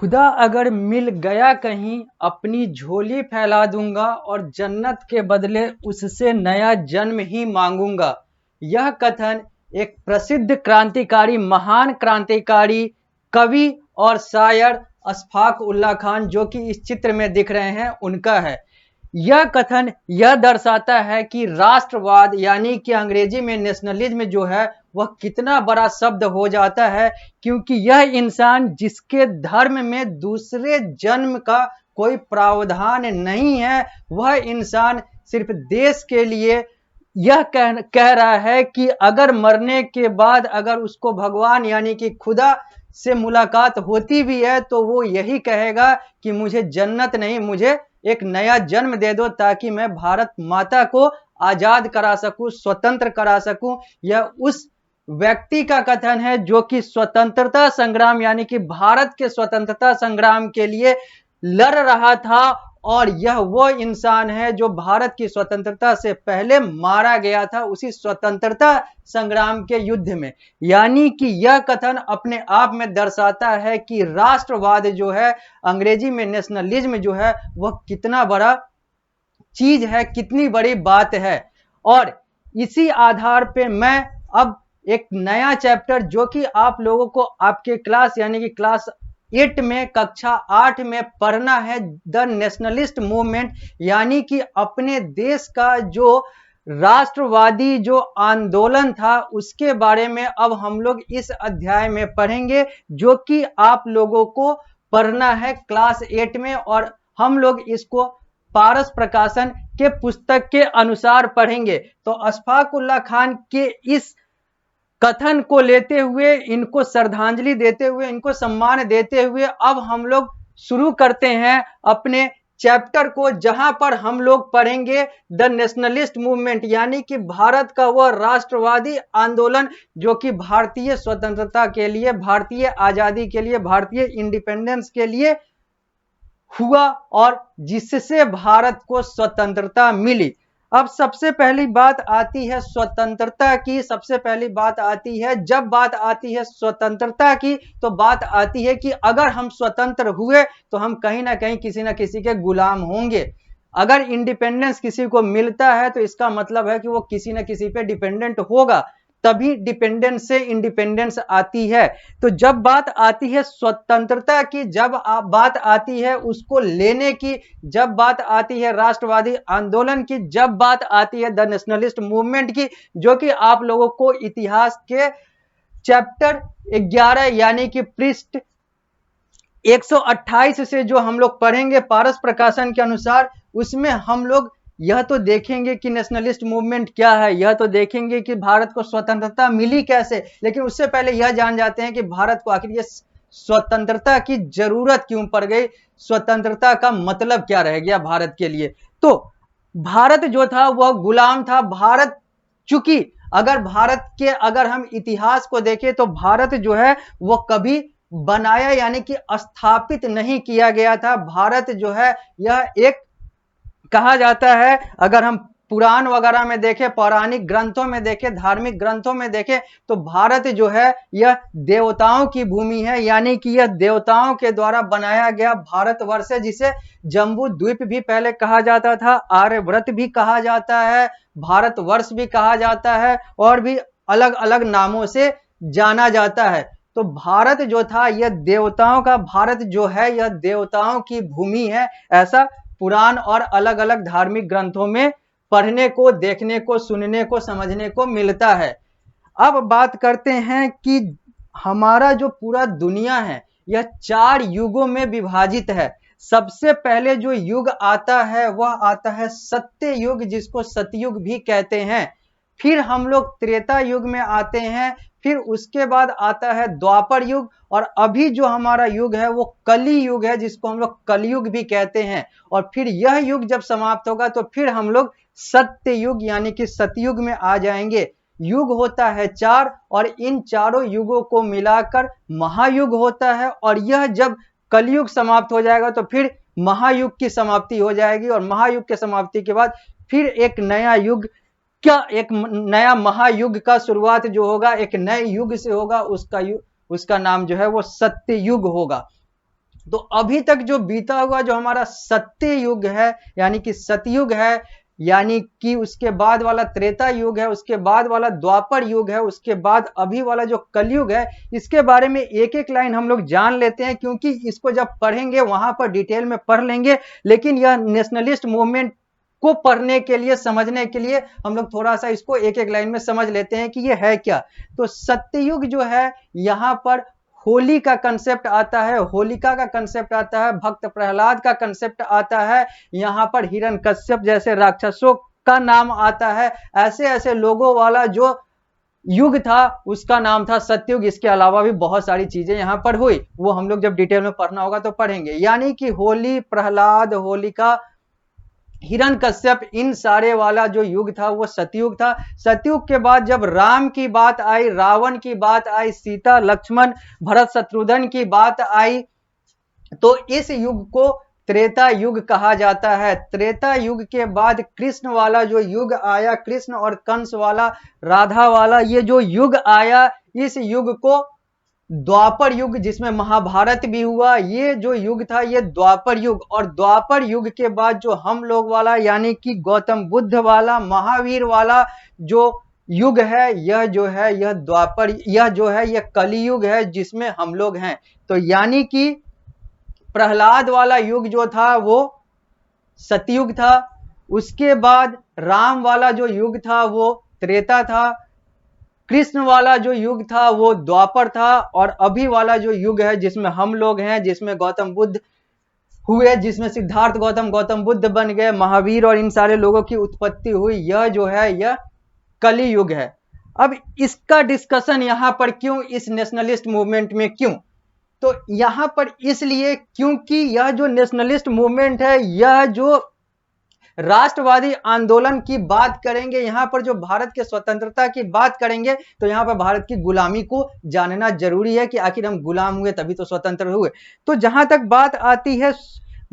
खुदा अगर मिल गया कहीं अपनी झोली फैला दूंगा और जन्नत के बदले उससे नया जन्म ही मांगूंगा। यह कथन एक प्रसिद्ध क्रांतिकारी, महान क्रांतिकारी, कवि और शायर अशफाक उल्लाह खान, जो कि इस चित्र में दिख रहे हैं, उनका है। यह कथन यह दर्शाता है कि राष्ट्रवाद यानी कि अंग्रेजी में नेशनलिज्म जो है वह कितना बड़ा शब्द हो जाता है, क्योंकि यह इंसान जिसके धर्म में दूसरे जन्म का कोई प्रावधान नहीं है, वह इंसान सिर्फ देश के लिए यह कह रहा है कि अगर मरने के बाद अगर उसको भगवान यानी कि खुदा से मुलाकात होती भी है तो वो यही कहेगा कि मुझे जन्नत नहीं, मुझे एक नया जन्म दे दो ताकि मैं भारत माता को आजाद करा सकूं, स्वतंत्र करा सकूं। यह उस व्यक्ति का कथन है जो कि स्वतंत्रता संग्राम यानी कि भारत के स्वतंत्रता संग्राम के लिए लड़ रहा था, और यह वो इंसान है जो भारत की स्वतंत्रता से पहले मारा गया था उसी स्वतंत्रता संग्राम के युद्ध में। यानी कि यह कथन अपने आप में दर्शाता है कि राष्ट्रवाद जो है, अंग्रेजी में नेशनलिज्म जो है, वह कितना बड़ा चीज है, कितनी बड़ी बात है। और इसी आधार पे मैं अब एक नया चैप्टर जो कि आप लोगों को आपके क्लास यानी कि क्लास 8 में, कक्षा 8 में पढ़ना है, द नेशनलिस्ट मूवमेंट, यानी कि अपने देश का जो राष्ट्रवादी जो आंदोलन था उसके बारे में अब हम लोग इस अध्याय में पढ़ेंगे, जो कि आप लोगों को पढ़ना है क्लास 8 में। और हम लोग इसको पारस प्रकाशन के पुस्तक के अनुसार पढ़ेंगे। तो अशफाक उल्लाह खान के इस कथन को लेते हुए, इनको श्रद्धांजलि देते हुए, इनको सम्मान देते हुए अब हम लोग शुरू करते हैं अपने चैप्टर को, जहां पर हम लोग पढ़ेंगे द नेशनलिस्ट मूवमेंट, यानी कि भारत का वह राष्ट्रवादी आंदोलन जो कि भारतीय स्वतंत्रता के लिए, भारतीय आजादी के लिए, भारतीय इंडिपेंडेंस के लिए हुआ और जिससे भारत को स्वतंत्रता मिली। अब सबसे पहली बात आती है स्वतंत्रता की। सबसे पहली बात आती है, जब बात आती है स्वतंत्रता की, तो बात आती है कि अगर हम स्वतंत्र हुए तो हम कहीं ना कहीं किसी ना किसी के गुलाम होंगे। अगर इंडिपेंडेंस किसी को मिलता है तो इसका मतलब है कि वो किसी ना किसी पे डिपेंडेंट होगा, तभी डिपेंडेंस से इंडिपेंडेंस आती है। तो जब बात आती है स्वतंत्रता की, जब बात आती है उसको लेने की, जब बात आती है राष्ट्रवादी आंदोलन की, जब बात आती है द नेशनलिस्ट मूवमेंट की, जो कि आप लोगों को इतिहास के चैप्टर 11 यानी कि पृष्ठ 128 से जो हम लोग पढ़ेंगे पारस प्रकाशन के अनुसार, उसमें हम लोग यह तो देखेंगे कि नेशनलिस्ट मूवमेंट क्या है, यह तो देखेंगे कि भारत को स्वतंत्रता मिली कैसे, लेकिन उससे पहले यह जान जाते हैं कि भारत को आखिर ये स्वतंत्रता की जरूरत क्यों पड़ गई, स्वतंत्रता का मतलब क्या रह गया भारत के लिए। तो भारत जो था वह गुलाम था। भारत, चूंकि अगर हम इतिहास को देखें तो भारत जो है वह कभी बनाया यानी कि स्थापित नहीं किया गया था। भारत जो है यह एक, कहा जाता है, अगर हम पुराण वगैरह में देखें, पौराणिक ग्रंथों में देखें, धार्मिक ग्रंथों में देखें, तो भारत जो है यह देवताओं की भूमि है, यानी कि यह देवताओं के द्वारा बनाया गया भारतवर्ष है, जिसे जम्बू द्वीप भी पहले कहा जाता था, आर्यव्रत भी कहा जाता है, भारतवर्ष भी कहा जाता है, और भी अलग अलग नामों से जाना जाता है। तो भारत जो था यह देवताओं का, भारत जो है यह देवताओं की भूमि है, ऐसा पुराण और अलग अलग धार्मिक ग्रंथों में पढ़ने को, देखने को, सुनने को, समझने को मिलता है। अब बात करते हैं कि हमारा जो पूरा दुनिया है यह 4 युगों में विभाजित है। सबसे पहले जो युग आता है वह आता है सत्य युग, जिसको सतयुग भी कहते हैं। फिर हम लोग त्रेता युग में आते हैं, फिर उसके बाद आता है द्वापर युग, और अभी जो हमारा युग है वो कली युग है, जिसको हम लोग कलयुग भी कहते हैं। और फिर यह युग जब समाप्त होगा तो फिर हम लोग सत्य युग यानी कि सतयुग में आ जाएंगे। युग होता है 4, और इन चारों युगों को मिलाकर महायुग होता है, और यह जब कलयुग समाप्त हो जाएगा तो फिर महायुग की समाप्ति हो जाएगी, और महायुग के समाप्ति के बाद फिर एक नया युग क्या, एक नया महायुग का शुरुआत जो होगा एक नए युग से होगा, उसका नाम जो है वो सत्य युग होगा। तो अभी तक जो बीता हुआ जो हमारा सत्य युग है, यानी कि सतयुग है, यानी कि उसके बाद वाला त्रेता युग है, उसके बाद वाला द्वापर युग है, उसके बाद अभी वाला जो कलयुग है, इसके बारे में एक एक लाइन हम लोग जान लेते हैं, क्योंकि इसको जब पढ़ेंगे वहां पर डिटेल में पढ़ लेंगे। लेकिन यह नेशनलिस्ट मूवमेंट को पढ़ने के लिए, समझने के लिए हम लोग थोड़ा सा इसको एक एक लाइन में समझ लेते हैं कि ये है क्या। तो सत्ययुग जो है, यहां पर होली का कंसेप्ट आता है, होलिका का कंसेप्ट आता है, भक्त प्रहलाद का कंसेप्ट आता है, यहां पर हिरण्यकश्यप जैसे राक्षसों का नाम आता है। ऐसे ऐसे लोगों वाला जो युग था उसका नाम था सतयुग। इसके अलावा भी बहुत सारी चीजें यहां पर हुई, वो हम लोग जब डिटेल में पढ़ना होगा तो पढ़ेंगे। यानी कि होली, प्रहलाद, होलिका, हिरण्यकश्यप, इन सारे वाला जो युग था वो सतयुग था। सतयुग के बाद जब राम की बात आई, रावण की बात आई, सीता लक्ष्मण भरत शत्रुघ्न की बात आई, तो इस युग को त्रेता युग कहा जाता है। त्रेता युग के बाद कृष्ण वाला जो युग आया, कृष्ण और कंस वाला, राधा वाला ये जो युग आया, इस युग को द्वापर युग, जिसमें महाभारत भी हुआ, ये जो युग था ये द्वापर युग। और द्वापर युग के बाद जो हम लोग वाला, यानी कि गौतम बुद्ध वाला, महावीर वाला जो युग है, यह जो है यह द्वापर, यह जो है यह कलियुग है जिसमें हम लोग हैं। तो यानी कि प्रहलाद वाला युग जो था वो सतयुग था, उसके बाद राम वाला जो युग था वो त्रेता था, कृष्ण वाला जो युग था वो द्वापर था, और अभी वाला जो युग है जिसमें हम लोग हैं, जिसमें गौतम बुद्ध हुए, जिसमें सिद्धार्थ गौतम गौतम बुद्ध बन गए, महावीर और इन सारे लोगों की उत्पत्ति हुई, यह जो है यह कली युग है। अब इसका डिस्कशन यहां पर क्यों, इस नेशनलिस्ट मूवमेंट में क्यों? तो यहां पर इसलिए क्योंकि यह जो नेशनलिस्ट मूवमेंट है, यह जो राष्ट्रवादी आंदोलन की बात करेंगे, यहां पर जो भारत के स्वतंत्रता की बात करेंगे, तो यहां पर भारत की गुलामी को जानना जरूरी है कि आखिर हम गुलाम हुए तभी तो स्वतंत्र हुए। तो जहां तक बात आती है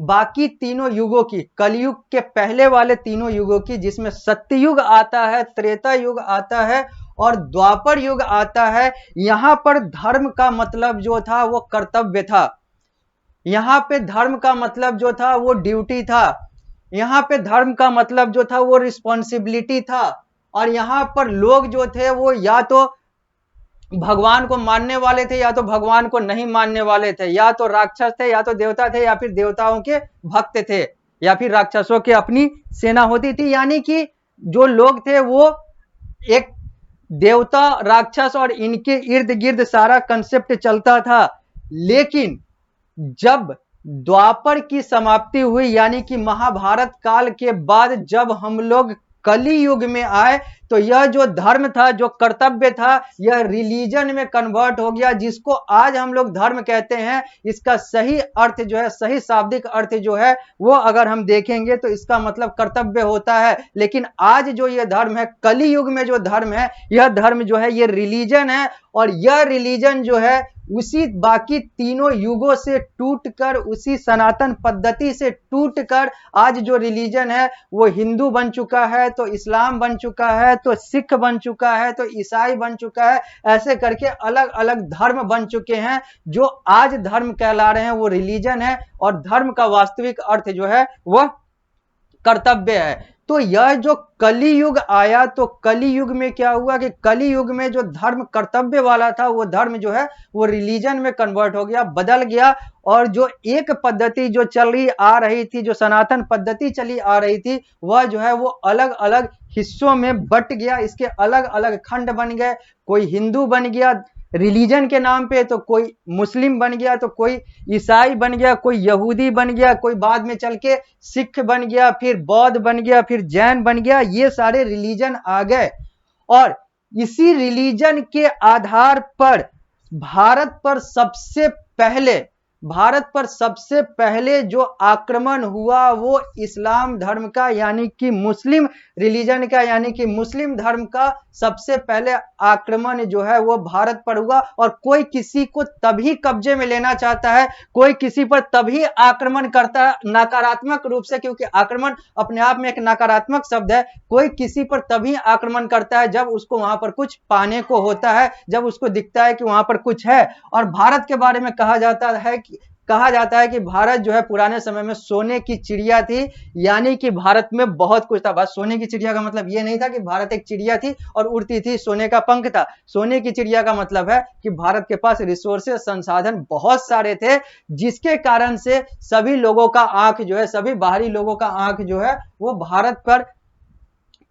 बाकी तीनों युगों की, कलयुग के पहले वाले तीनों युगों की, जिसमें सत्ययुग आता है, त्रेता युग आता है और द्वापर युग आता है, यहां पर धर्म का मतलब जो था वो कर्तव्य था। यहां पे धर्म का मतलब जो था वो ड्यूटी था। यहां पे धर्म का मतलब जो था वो रिस्पॉन्सिबिलिटी था। और यहां पर लोग जो थे वो या तो भगवान को मानने वाले थे या तो भगवान को नहीं मानने वाले थे, या तो राक्षस थे या तो देवता थे, या फिर देवताओं के भक्त थे, या फिर राक्षसों की अपनी सेना होती थी। यानी कि जो लोग थे वो एक देवता, राक्षस और इनके इर्द गिर्द सारा कंसेप्ट चलता था। लेकिन जब द्वापर की समाप्ति हुई, यानी कि महाभारत काल के बाद जब हम लोग कली युग में आए, तो यह जो धर्म था, जो कर्तव्य था, यह रिलीजन में कन्वर्ट हो गया, जिसको आज हम लोग धर्म कहते हैं। इसका सही अर्थ जो है, सही शाब्दिक अर्थ जो है वो अगर हम देखेंगे तो इसका मतलब कर्तव्य होता है। लेकिन आज जो यह धर्म है, कली युग में जो धर्म है, यह धर्म जो है ये रिलीजन है। और यह रिलीजन जो है उसी बाकी तीनों युगों से टूटकर, उसी सनातन पद्धति से टूटकर आज जो रिलीजन है वो हिंदू बन चुका है, तो इस्लाम बन चुका है, तो सिख बन चुका है, तो ईसाई बन चुका है। ऐसे करके अलग अलग धर्म बन चुके हैं। जो आज धर्म कहला रहे हैं वो रिलीजन है, और धर्म का वास्तविक अर्थ जो है वह कर्तव्य है। तो यह जो कली युग आया, तो कली युग में क्या हुआ कि कली युग में जो धर्म कर्तव्य वाला था वो धर्म जो है वो रिलीजन में कन्वर्ट हो गया, बदल गया। और जो एक पद्धति जो चली आ रही थी, जो सनातन पद्धति चली आ रही थी, वह जो है वो अलग अलग हिस्सों में बट गया, इसके अलग अलग खंड बन गए। कोई हिंदू बन गया रिलीजन के नाम पे, तो कोई मुस्लिम बन गया, तो कोई ईसाई बन गया, कोई यहूदी बन गया, कोई बाद में चल के सिख बन गया, फिर बौद्ध बन गया, फिर जैन बन गया। ये सारे रिलीजन आ गए, और इसी रिलीजन के आधार पर भारत पर सबसे पहले जो आक्रमण हुआ वो इस्लाम धर्म का, यानी कि मुस्लिम रिलीजन का, यानी कि मुस्लिम धर्म का सबसे पहले आक्रमण जो है वो भारत पर हुआ। और कोई किसी को तभी कब्जे में लेना चाहता है, कोई किसी पर तभी आक्रमण करता है नकारात्मक रूप से, क्योंकि आक्रमण अपने आप में एक नकारात्मक शब्द है। कोई किसी पर तभी आक्रमण करता है जब उसको वहां पर कुछ पाने को होता है, जब उसको दिखता है कि वहां पर कुछ है। और भारत के बारे में कहा जाता है कहा जाता है कि भारत जो है पुराने समय में सोने की चिड़िया थी, यानी कि भारत में बहुत कुछ था। बस सोने की चिड़िया का मतलब ये नहीं था कि भारत एक चिड़िया थी और उड़ती थी, सोने का पंख था। सोने की चिड़िया का मतलब है कि भारत के पास रिसोर्सेस, संसाधन बहुत सारे थे, जिसके कारण से सभी लोगों का आंख जो है, सभी बाहरी लोगों का आंख जो है वो भारत पर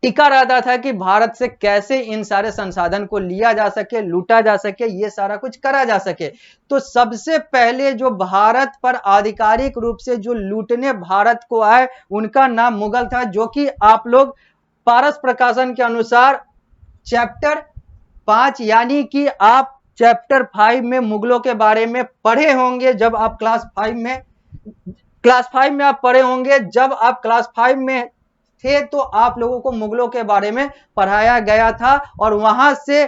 टिका रहता था कि भारत से कैसे इन सारे संसाधन को लिया जा सके, लूटा जा सके, ये सारा कुछ करा जा सके। तो सबसे पहले जो भारत पर आधिकारिक रूप से जो लूटने भारत को आए, उनका नाम मुगल था, जो कि आप लोग पारस प्रकाशन के अनुसार चैप्टर 5 यानी कि आप चैप्टर 5 में मुगलों के बारे में पढ़े होंगे। जब आप क्लास 5 में आप पढ़े होंगे, जब आप क्लास 5 में थे तो आप लोगों को मुगलों के बारे में पढ़ाया गया था, और वहां से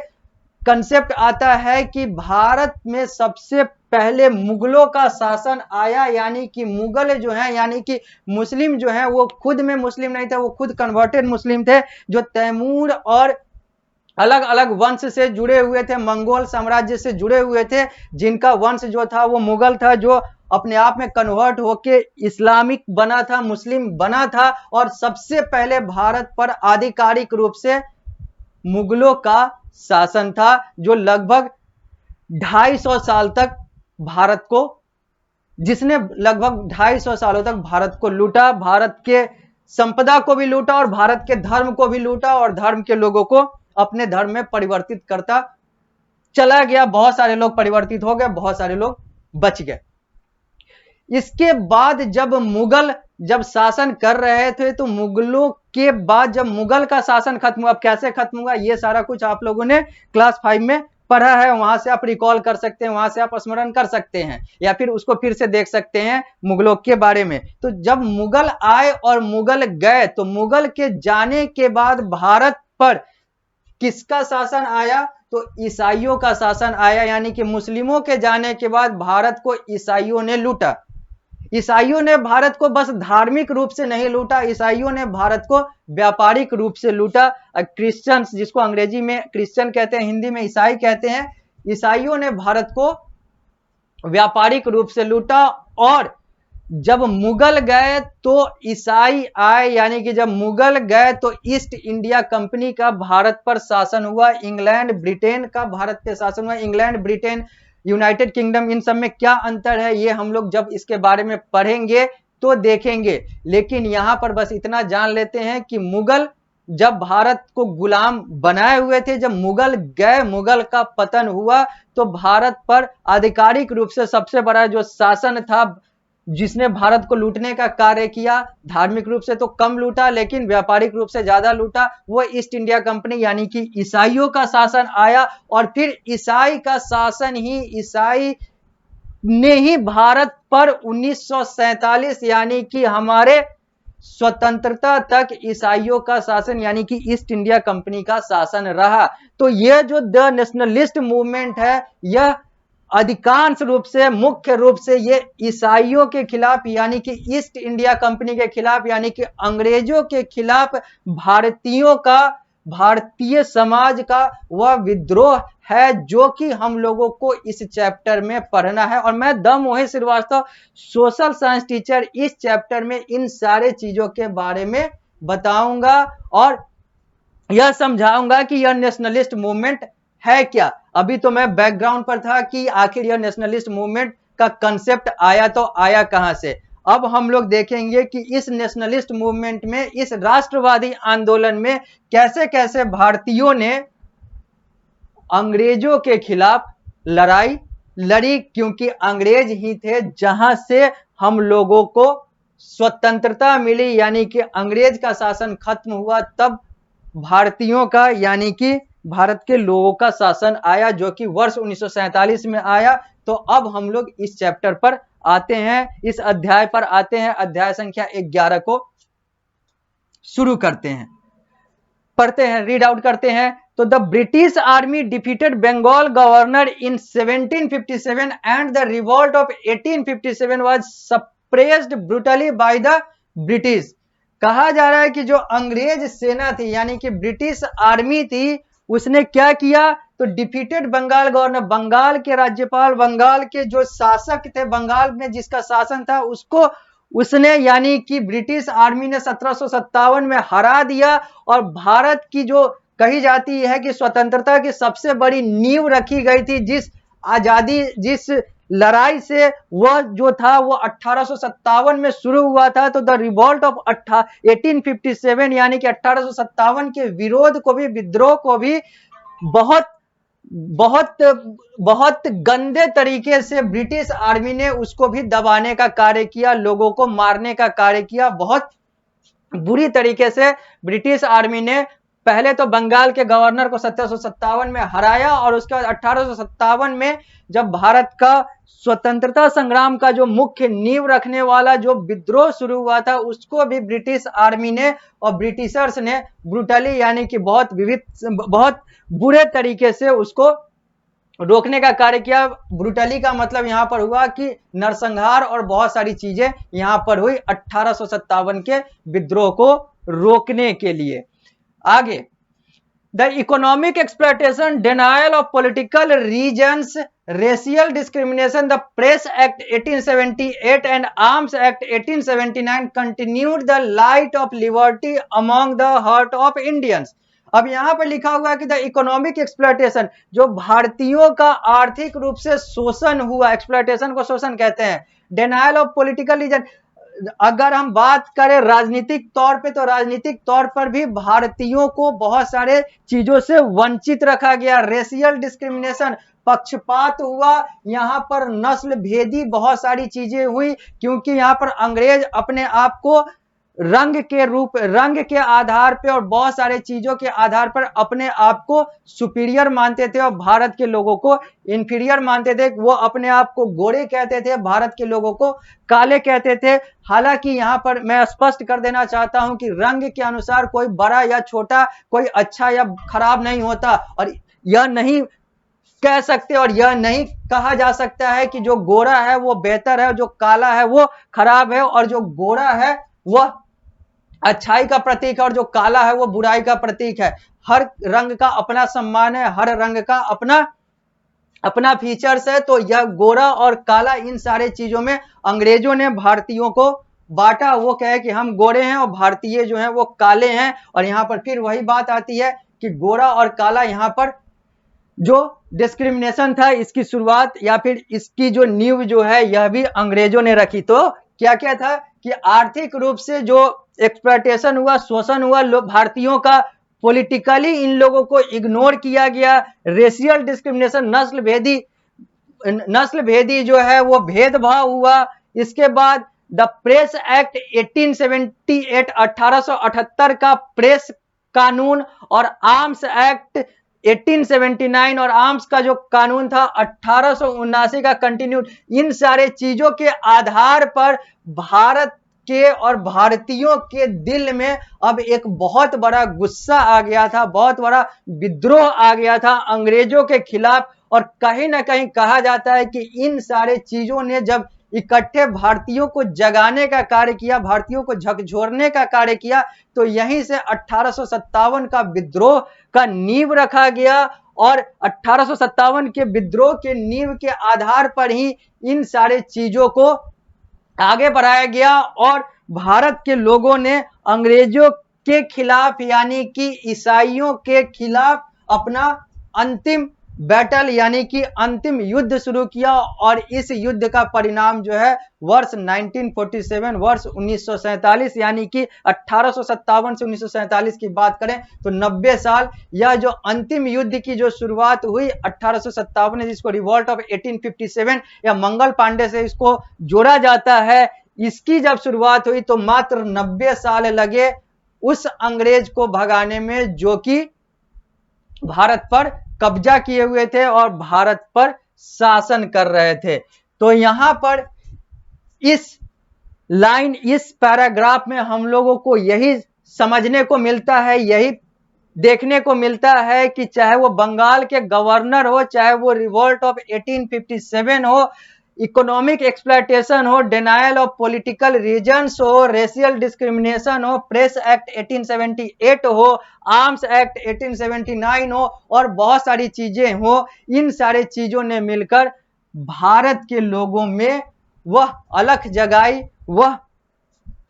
कंसेप्ट आता है कि भारत में सबसे पहले मुगलों का शासन आया, यानी कि मुगल जो है, यानी कि मुस्लिम जो है, वो खुद में मुस्लिम नहीं थे, वो खुद कन्वर्टेड मुस्लिम थे, जो तैमूर और अलग अलग वंश से जुड़े हुए थे, मंगोल साम्राज्य से जुड़े हुए थे, जिनका वंश जो था वो मुगल था, जो अपने आप में कन्वर्ट होके इस्लामिक बना था, मुस्लिम बना था, और सबसे पहले भारत पर आधिकारिक रूप से मुगलों का शासन था, जो लगभग 250 साल तक भारत को, जिसने लगभग 250 सालों तक भारत को लूटा, भारत के संपदा को भी लूटा और भारत के धर्म को भी लूटा, और धर्म के लोगों को अपने धर्म में परिवर्तित करता चला गया। बहुत सारे लोग परिवर्तित हो गए, बहुत सारे लोग बच गए। इसके बाद जब मुगल जब शासन कर रहे थे, तो मुगलों के बाद जब मुगल का शासन खत्म हुआ, अब कैसे खत्म हुआ ये सारा कुछ आप लोगों ने क्लास 5 में पढ़ा है, वहां से आप रिकॉल कर सकते हैं, वहां से आप स्मरण कर सकते हैं, या फिर उसको फिर से देख सकते हैं मुगलों के बारे में। तो जब मुगल आए और मुगल गए, तो मुगल के जाने के बाद भारत पर किसका शासन आया? तो ईसाइयों का शासन आया, यानी कि मुस्लिमों के जाने के बाद भारत को ईसाइयों ने लूटा। ईसाइयों ने भारत को बस धार्मिक रूप से नहीं लूटा, ईसाइयों ने भारत को व्यापारिक रूप से लूटा। क्रिश्चियंस, जिसको अंग्रेजी में क्रिश्चियन कहते हैं, हिंदी में ईसाई कहते हैं, ईसाइयों ने भारत को व्यापारिक रूप से लूटा। और जब मुगल गए तो ईसाई आए, यानी कि जब मुगल गए तो ईस्ट इंडिया कंपनी का भारत पर शासन हुआ, इंग्लैंड ब्रिटेन का भारत पे शासन हुआ। इंग्लैंड, ब्रिटेन, यूनाइटेड किंगडम, इन सब में क्या अंतर है ये हम लोग जब इसके बारे में पढ़ेंगे तो देखेंगे। लेकिन यहां पर बस इतना जान लेते हैं कि मुगल जब भारत को गुलाम बनाए हुए थे, जब मुगल गए, मुगल का पतन हुआ, तो भारत पर आधिकारिक रूप से सबसे बड़ा जो शासन था, जिसने भारत को लूटने का कार्य किया, धार्मिक रूप से तो कम लूटा लेकिन व्यापारिक रूप से ज्यादा लूटा, वो ईस्ट इंडिया कंपनी यानी कि ईसाइयों का शासन आया। और फिर ईसाई का शासन ही, ईसाई ने ही भारत पर 1947 यानी कि हमारे स्वतंत्रता तक ईसाइयों का शासन यानी कि ईस्ट इंडिया कंपनी का शासन रहा। तो यह जो द नेशनलिस्ट मूवमेंट है, यह अधिकांश रूप से, मुख्य रूप से ये ईसाइयों के खिलाफ यानी कि ईस्ट इंडिया कंपनी के खिलाफ यानी कि अंग्रेजों के खिलाफ भारतीयों का, भारतीय समाज का वह विद्रोह है, जो कि हम लोगों को इस चैप्टर में पढ़ना है। और मैं the Mohit Shrivastava, social science teacher, इस चैप्टर में इन सारे चीजों के बारे में बताऊंगा और यह समझाऊंगा कि यह नेशनलिस्ट मूवमेंट है क्या। अभी तो मैं बैकग्राउंड पर था कि आखिर यह नेशनलिस्ट मूवमेंट का कंसेप्ट आया तो आया कहां से। अब हम लोग देखेंगे कि इस नेशनलिस्ट मूवमेंट में, इस राष्ट्रवादी आंदोलन में कैसे कैसे भारतीयों ने अंग्रेजों के खिलाफ लड़ाई लड़ी, क्योंकि अंग्रेज ही थे जहां से हम लोगों को स्वतंत्रता मिली, यानी कि अंग्रेज का शासन खत्म हुआ, तब भारतीयों का यानी कि भारत के लोगों का शासन आया, जो कि वर्ष 1947 में आया। तो अब हम लोग इस चैप्टर पर आते हैं, इस अध्याय पर आते हैं, अध्याय संख्या 11 को शुरू करते हैं, पढ़ते हैं, रीड आउट करते हैं। तो the British army defeated Bengal governor in 1757 and the revolt of 1857 was suppressed brutally by the British. कहा जा रहा है कि जो अंग्रेज सेना थी यानी कि ब्रिटिश आर्मी थी, उसने क्या किया? तो डिफीटेड बंगाल गवर्नर, बंगाल के राज्यपाल, बंगाल के जो शासक थे, बंगाल में जिसका शासन था उसको उसने यानी कि ब्रिटिश आर्मी ने 1757 में हरा दिया। और भारत की जो कही जाती है कि स्वतंत्रता की सबसे बड़ी नींव रखी गई थी, जिस आजादी, जिस लड़ाई से वह जो था वो 1857 में शुरू हुआ था। तो द रिवॉल्ट ऑफ 1857 यानी कि 1857 के विरोध को भी, विद्रोह को भी बहुत बहुत बहुत गंदे तरीके से ब्रिटिश आर्मी ने उसको भी दबाने का कार्य किया, लोगों को मारने का कार्य किया। बहुत बुरी तरीके से ब्रिटिश आर्मी ने पहले तो बंगाल के गवर्नर को 1757 में हराया, और उसके बाद 1857 में जब भारत का स्वतंत्रता संग्राम का जो मुख्य नींव रखने वाला जो विद्रोह शुरू हुआ था, उसको भी ब्रिटिश आर्मी ने और ब्रिटिशर्स ने ब्रूटली यानी कि बहुत बुरे तरीके से उसको रोकने का कार्य किया। ब्रूटली का मतलब यहां पर हुआ कि नरसंहार और बहुत सारी चीजें यहां पर हुई 1857 के विद्रोह को रोकने के लिए। आगे, the economic exploitation, denial of political reasons, racial discrimination, the press act 1878 and arms act 1879 continued the light of liberty among the heart of Indians. अब यहां पर लिखा हुआ है कि द इकोनॉमिक एक्सप्लॉयटेशन, जो भारतीयों का आर्थिक रूप से शोषण हुआ, एक्सप्लॉयटेशन को शोषण कहते हैं। डिनायल ऑफ पॉलिटिकल रीजन, अगर हम बात करें राजनीतिक तौर पे, तो राजनीतिक तौर पर भी भारतीयों को बहुत सारे चीजों से वंचित रखा गया। रेशियल डिस्क्रिमिनेशन, पक्षपात हुआ, यहां पर नस्ल भेदी बहुत सारी चीजें हुई, क्योंकि यहां पर अंग्रेज अपने आप को रंग के आधार पे और बहुत सारे चीजों के आधार पर अपने आप को सुपीरियर मानते थे और भारत के लोगों को इंफीरियर मानते थे। वो अपने आप को गोरे कहते थे, भारत के लोगों को काले कहते थे। हालांकि यहां पर मैं स्पष्ट कर देना चाहता हूं कि रंग के अनुसार कोई बड़ा या छोटा, कोई अच्छा या खराब नहीं होता, और यह नहीं कह सकते और यह नहीं कहा जा सकता है कि जो गोरा है वो बेहतर है, जो काला है वो खराब है, और जो गोरा है वह अच्छाई का प्रतीक है और जो काला है वो बुराई का प्रतीक है। हर रंग का अपना सम्मान है, हर रंग का अपना अपना फीचर्स है। तो यह गोरा और काला, इन सारे चीजों में अंग्रेजों ने भारतीयों को बांटा। वो कहे कि हम गोरे हैं और भारतीय जो हैं वो काले हैं। और यहां पर फिर वही बात आती है कि गोरा और काला, यहां पर जो डिस्क्रिमिनेशन था इसकी शुरुआत या फिर इसकी जो नींव जो है यह भी अंग्रेजों ने रखी। तो क्या क्या था कि आर्थिक रूप से जो एक्सप्लॉयटेशन हुआ, शोषण हुआ भारतीयों का, पॉलिटिकली इन लोगों को इग्नोर किया गया। रेशियल डिस्क्रिमिनेशन, नस्ल भेदी जो है वो भेदभाव हुआ। इसके बाद द प्रेस एक्ट 1878 1878 का प्रेस कानून, और आर्म्स एक्ट 1879 और आर्म्स का जो कानून था 1879 का कंटिन्यूड। इन सारे चीजों के आधार पर भारत के और भारतीयों के दिल में अब एक बहुत बड़ा गुस्सा आ गया था, बहुत बड़ा विद्रोह आ गया था अंग्रेजों के खिलाफ। और कहीं ना कहीं कहा जाता है कि इन सारे चीजों ने जब इकट्ठे भारतीयों को जगाने का कार्य किया, भारतीयों को झकझोरने का कार्य किया, तो यहीं से 1857 का विद्रोह का नींव रखा गया। और 1857 के विद्रोह के नींव के आधार पर ही इन सारे चीजों को आगे बढ़ाया गया, और भारत के लोगों ने अंग्रेजों के खिलाफ यानी कि ईसाइयों के खिलाफ अपना अंतिम बैटल यानी कि अंतिम युद्ध शुरू किया। और इस युद्ध का परिणाम जो है वर्ष 1947, वर्ष 1947 यानी कि 1857 से 1947 की बात करें तो 90 साल, यह जो अंतिम युद्ध की जो शुरुआत हुई 1857 में, जिसको रिवॉल्ट ऑफ 1857 या मंगल पांडे से इसको जोड़ा जाता है, इसकी जब शुरुआत हुई तो मात्र 90 साल लगे उस अंग्रेज को भगाने में जो कि भारत पर कब्जा किए हुए थे और भारत पर शासन कर रहे थे। तो यहां पर इस लाइन, इस पैराग्राफ में हम लोगों को यही समझने को मिलता है, यही देखने को मिलता है कि चाहे वो बंगाल के गवर्नर हो, चाहे वो रिवॉल्ट ऑफ 1857 हो, इकोनॉमिक एक्सप्लॉयटेशन हो, डिनायल ऑफ पॉलिटिकल रीजन्स हो, रेशियल डिस्क्रिमिनेशन हो, प्रेस एक्ट 1878 हो, आर्म्स एक्ट 1879 हो और बहुत सारी चीजें हो, इन सारे चीजों ने मिलकर भारत के लोगों में वह अलख जगाई, वह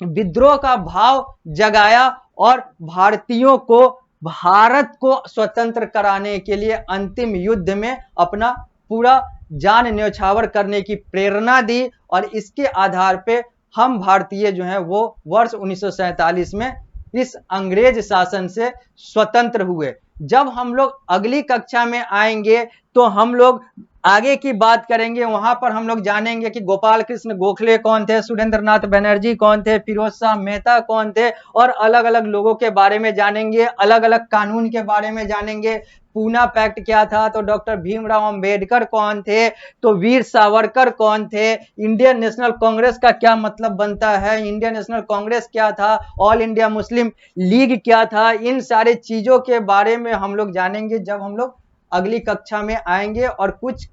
विद्रोह का भाव जगाया और भारतीयों को भारत को स्वतंत्र कराने के लिए अंतिम युद्ध में अपना पूरा जान न्यौछावर करने की प्रेरणा दी। और इसके आधार पे हम भारतीय जो हैं वो वर्ष 1947 में इस अंग्रेज शासन से स्वतंत्र हुए। जब हम लोग अगली कक्षा में आएंगे तो हम लोग आगे की बात करेंगे, वहां पर हम लोग जानेंगे कि गोपाल कृष्ण गोखले कौन थे, सुरेंद्र नाथ बनर्जी कौन थे, फिरोज शाह मेहता कौन थे और अलग अलग लोगों के बारे में जानेंगे, अलग अलग कानून के बारे में जानेंगे। पूना पैक्ट क्या था, तो डॉक्टर भीमराव अंबेडकर कौन थे, तो वीर सावरकर कौन थे, इंडियन नेशनल कांग्रेस का क्या मतलब बनता है, इंडियन नेशनल कांग्रेस क्या था, ऑल इंडिया मुस्लिम लीग क्या था, इन सारे चीजों के बारे में हम लोग जानेंगे जब हम लोग अगली कक्षा में आएंगे। और कुछ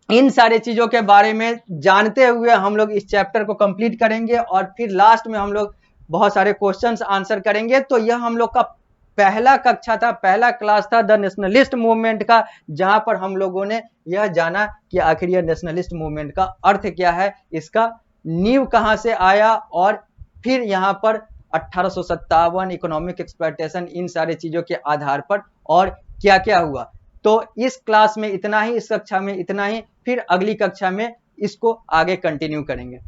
इन सारे चीजों के बारे में जानते हुए हम लोग इस चैप्टर को कंप्लीट करेंगे और फिर लास्ट में हम लोग बहुत सारे क्वेश्चंस आंसर करेंगे। तो यह हम लोग का पहला कक्षा था, पहला क्लास था द नेशनलिस्ट मूवमेंट का, जहां पर हम लोगों ने यह जाना कि आखिर यह नेशनलिस्ट मूवमेंट का अर्थ क्या है, इसका नींव कहां से आया और फिर यहां पर 1857 इकोनॉमिक एक्सप्लॉयटेशन, इन सारे चीजों के आधार पर और क्या क्या हुआ। तो इस क्लास में इतना ही, इस कक्षा में इतना ही, फिर अगली कक्षा में इसको आगे कंटिन्यू करेंगे।